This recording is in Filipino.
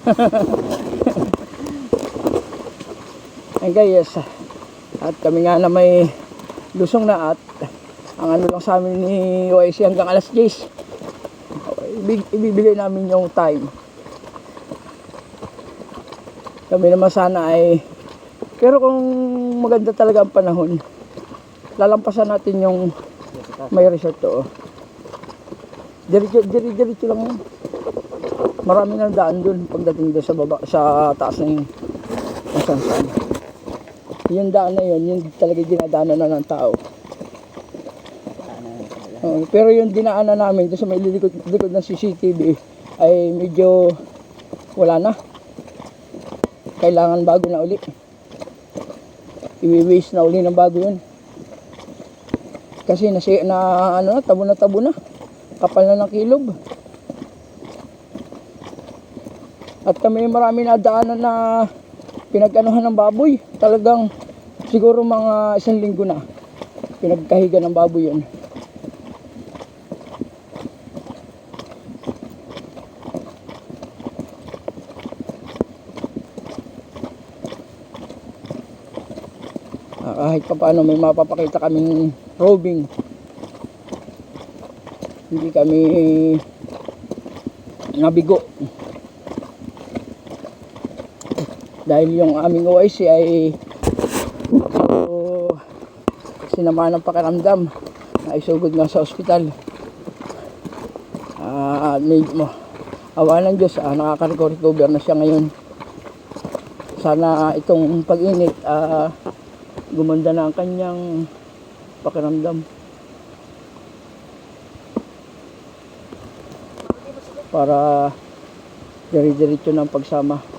Ayan guys, at kami nga na may lusong na at ang ano lang sa amin ni OIC hanggang alas 10. Ibibigay namin yung time. Kami naman sana ay, pero kung maganda talaga ang panahon, lalampasan natin yung may resort to. Diretso lang yun. Marami nang daan dun pagdating doon sa baba, sa taas ng saan. Yung daan na yun, yung talaga dinadaanan na ng tao. Pero yung dinaanan namin doon sa may likod ng CCTV ay medyo wala na. Kailangan bago na uli. I-waste na uli ng bago yun. Kasi tabo na. Kapal na ng kilob. At kami marami na daanan na pinag-anuhan ng baboy. Talagang siguro mga 1 linggo na pinagkahiga ng baboy yun. Kahit pa paano may mapapakita kaming roving. Hindi kami nabigo. Dahil yung aming OIC ay sinama ng pakiramdam na isugod nga sa ospital. Awa ng Diyos, nakaka-recover na siya ngayon. Sana itong pag-init gumanda na ang kanyang pakiramdam para dire-diretso ng pagsama.